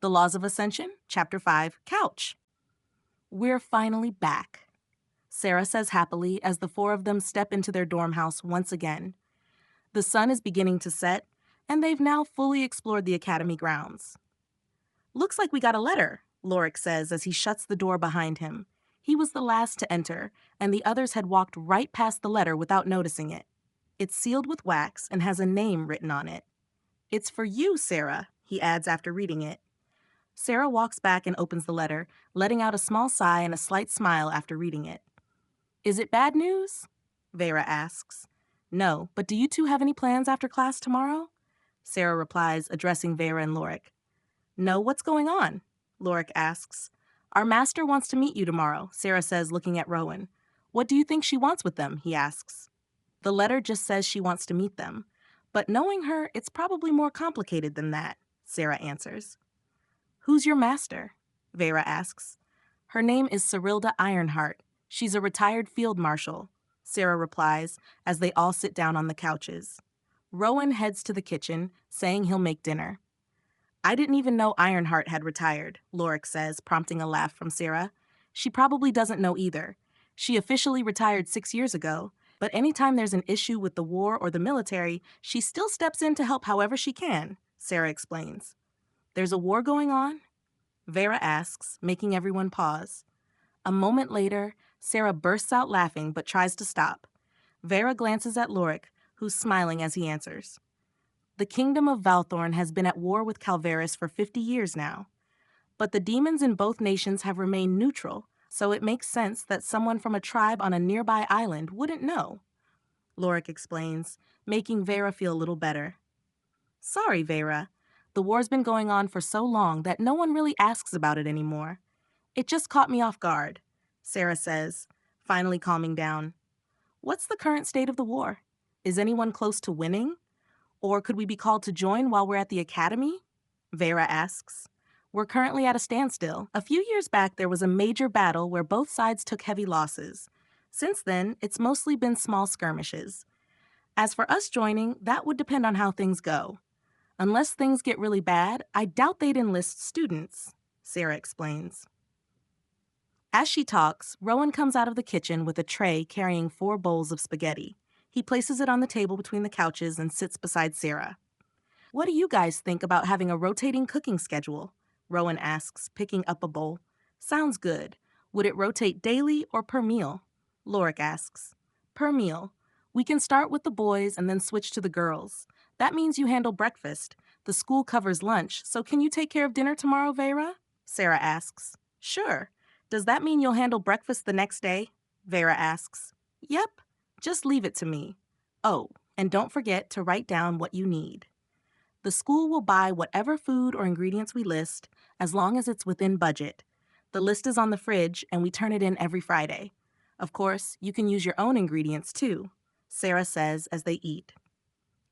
The Laws of Ascension, Chapter 5, Couch. We're finally back, Sarah says happily as the four of them step into their dorm house once again. The sun is beginning to set, and they've now fully explored the academy grounds. Looks like we got a letter, Lorik says as he shuts the door behind him. He was the last to enter, and the others had walked right past the letter without noticing it. It's sealed with wax and has a name written on it. "It's for you, Sarah," he adds after reading it. Sarah walks back and opens the letter, letting out a small sigh and a slight smile after reading it. "Is it bad news?" Vera asks. "No, but do you two have any plans after class tomorrow?" Sarah replies, addressing Vera and Lorik. "No, what's going on?" Lorik asks. "Our master wants to meet you tomorrow," Sarah says, looking at Rowan. "What do you think she wants with them?" he asks. The letter just says she wants to meet them. But knowing her, it's probably more complicated than that, Sarah answers. "Who's your master?" Vera asks. "Her name is Cyrilda Ironheart. She's a retired field marshal," Sarah replies as they all sit down on the couches. Rowan heads to the kitchen, saying he'll make dinner. "I didn't even know Ironheart had retired," Lorik says, prompting a laugh from Sarah. "She probably doesn't know either. She officially retired 6 years ago, but anytime there's an issue with the war or the military, she still steps in to help however she can," Sarah explains. "There's a war going on?" Vera asks, making everyone pause. A moment later, Sarah bursts out laughing but tries to stop. Vera glances at Lorik, who's smiling as he answers. "The kingdom of Valthorn has been at war with Calvaris for 50 years now. But the demons in both nations have remained neutral, so it makes sense that someone from a tribe on a nearby island wouldn't know," Lorik explains, making Vera feel a little better. "Sorry, Vera. The war's been going on for so long that no one really asks about it anymore. It just caught me off guard," Sarah says, finally calming down. "What's the current state of the war? Is anyone close to winning? Or could we be called to join while we're at the academy?" Vera asks. "We're currently at a standstill. A few years back, there was a major battle where both sides took heavy losses. Since then, it's mostly been small skirmishes. As for us joining, that would depend on how things go. Unless things get really bad, I doubt they'd enlist students," Sarah explains. As she talks, Rowan comes out of the kitchen with a tray carrying 4 bowls of spaghetti. He places it on the table between the couches and sits beside Sarah. "What do you guys think about having a rotating cooking schedule?" Rowan asks, picking up a bowl. "Sounds good. Would it rotate daily or per meal?" Lorik asks. "Per meal. We can start with the boys and then switch to the girls. That means you handle breakfast. The school covers lunch, so can you take care of dinner tomorrow, Vera?" Sarah asks. "Sure. Does that mean you'll handle breakfast the next day?" Vera asks. "Yep. Just leave it to me. Oh, and don't forget to write down what you need. The school will buy whatever food or ingredients we list, as long as it's within budget. The list is on the fridge, and we turn it in every Friday. Of course, you can use your own ingredients too," Sarah says as they eat.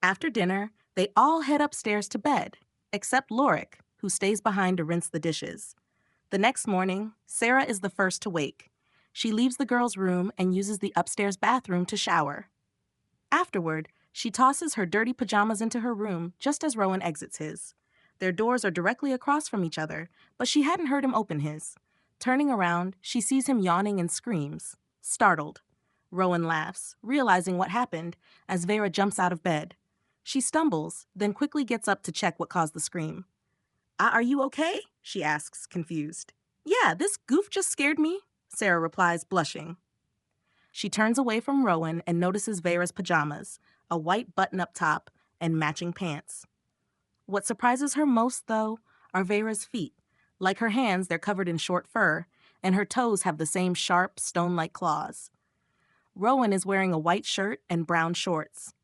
After dinner, they all head upstairs to bed, except Lorik, who stays behind to rinse the dishes. The next morning, Sarah is the first to wake. She leaves the girls' room and uses the upstairs bathroom to shower. Afterward, she tosses her dirty pajamas into her room just as Rowan exits his. Their doors are directly across from each other, but she hadn't heard him open his. Turning around, she sees him yawning and screams, startled. Rowan laughs, realizing what happened, as Vera jumps out of bed. She stumbles, then quickly gets up to check what caused the scream. Are you okay?" she asks, confused. "Yeah, this goof just scared me," Sarah replies, blushing. She turns away from Rowan and notices Vera's pajamas, a white button-up top, and matching pants. What surprises her most, though, are Vera's feet. Like her hands, they're covered in short fur, and her toes have the same sharp, stone-like claws. Rowan is wearing a white shirt and brown shorts.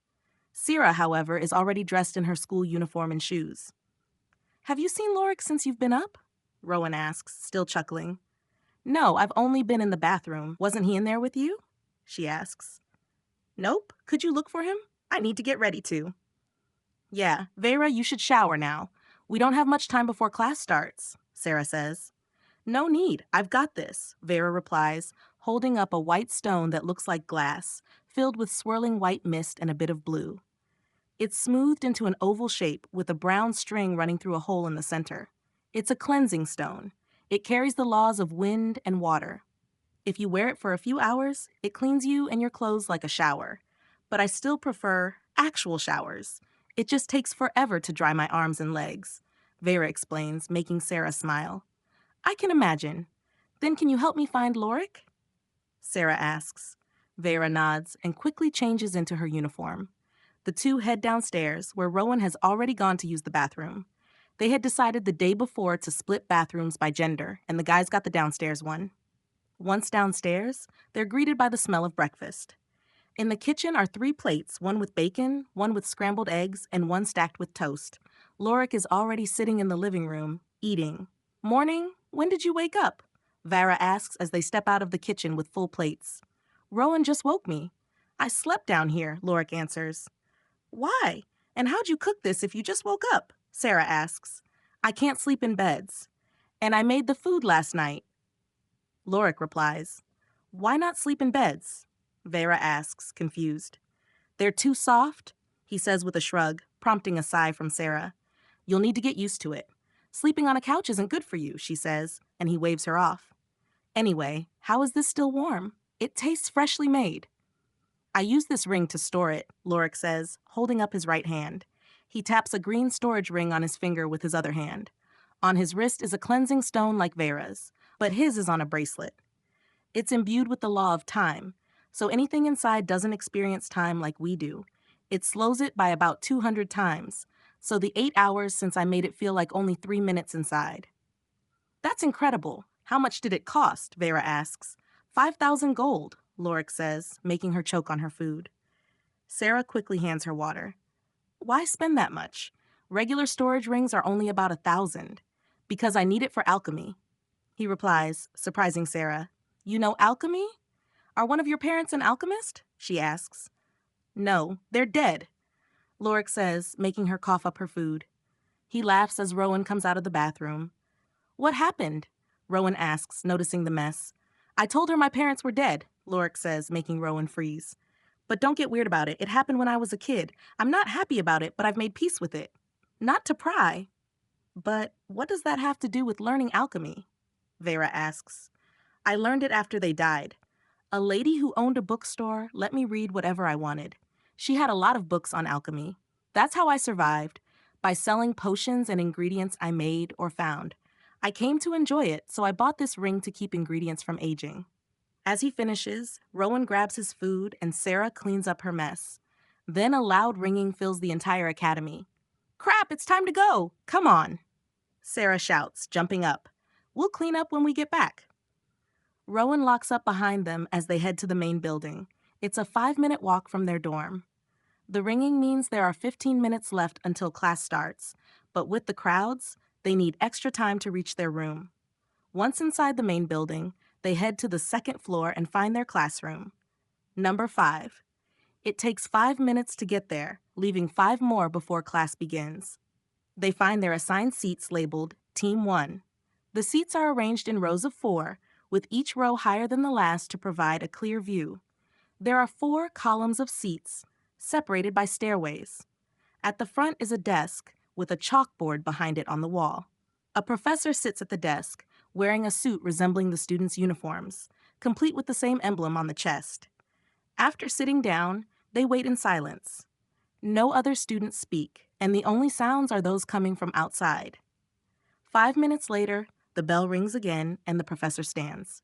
Sarah, however, is already dressed in her school uniform and shoes. "Have you seen Lorik since you've been up?" Rowan asks, still chuckling. "No, I've only been in the bathroom. Wasn't he in there with you?" she asks. "Nope. Could you look for him? I need to get ready to." "Yeah, Vera, you should shower now. We don't have much time before class starts," Sarah says. "No need. I've got this," Vera replies, holding up a white stone that looks like glass, filled with swirling white mist and a bit of blue. It's smoothed into an oval shape with a brown string running through a hole in the center. It's a cleansing stone. It carries the laws of wind and water. If you wear it for a few hours, it cleans you and your clothes like a shower. But I still prefer actual showers. It just takes forever to dry my arms and legs, Vera explains, making Sarah smile. I can imagine. Then can you help me find Lorik? Sarah asks. Vera nods and quickly changes into her uniform. The two head downstairs, where Rowan has already gone to use the bathroom. They had decided the day before to split bathrooms by gender, and the guys got the downstairs one. Once downstairs, they're greeted by the smell of breakfast. In the kitchen are 3 plates, one with bacon, one with scrambled eggs, and one stacked with toast. Lorik is already sitting in the living room, eating. Morning, when did you wake up? Vera asks as they step out of the kitchen with full plates. Rowan just woke me. I slept down here, Lorik answers. Why? And how'd you cook this if you just woke up? Sarah asks. I can't sleep in beds. And I made the food last night. Lorik replies. Why not sleep in beds? Vera asks, confused. They're too soft, he says with a shrug, prompting a sigh from Sarah. You'll need to get used to it. Sleeping on a couch isn't good for you, she says, and he waves her off. Anyway, how is this still warm? It tastes freshly made. I use this ring to store it, Lorik says, holding up his right hand. He taps a green storage ring on his finger with his other hand. On his wrist is a cleansing stone like Vera's, but his is on a bracelet. It's imbued with the law of time, so anything inside doesn't experience time like we do. It slows it by about 200 times, so the 8 hours since I made it feel like only 3 minutes inside. That's incredible. How much did it cost? Vera asks. 5,000 gold, Lorik says, making her choke on her food. Sarah quickly hands her water. Why spend that much? Regular storage rings are only about 1,000. Because I need it for alchemy. He replies, surprising Sarah. You know alchemy? Are one of your parents an alchemist? She asks. No, they're dead, Lorik says, making her cough up her food. He laughs as Rowan comes out of the bathroom. What happened? Rowan asks, noticing the mess. I told her my parents were dead, Lorik says, making Rowan freeze. But don't get weird about it. It happened when I was a kid. I'm not happy about it, but I've made peace with it. Not to pry. But what does that have to do with learning alchemy? Vera asks. I learned it after they died. A lady who owned a bookstore let me read whatever I wanted. She had a lot of books on alchemy. That's how I survived, by selling potions and ingredients I made or found. I came to enjoy it, so I bought this ring to keep ingredients from aging. As he finishes, Rowan grabs his food and Sarah cleans up her mess. Then a loud ringing fills the entire academy. Crap, it's time to go! Come on! Sarah shouts, jumping up. We'll clean up when we get back. Rowan locks up behind them as they head to the main building. It's a 5-minute walk from their dorm. The ringing means there are 15 minutes left until class starts, but with the crowds, they need extra time to reach their room. Once inside the main building, they head to the 2nd floor and find their classroom. Number 5. It takes 5 minutes to get there, leaving 5 more before class begins. They find their assigned seats labeled Team 1. The seats are arranged in rows of 4, with each row higher than the last to provide a clear view. There are 4 columns of seats, separated by stairways. At the front is a desk with a chalkboard behind it on the wall. A professor sits at the desk, wearing a suit resembling the students' uniforms, complete with the same emblem on the chest. After sitting down, they wait in silence. No other students speak, and the only sounds are those coming from outside. 5 minutes later, the bell rings again, and the professor stands.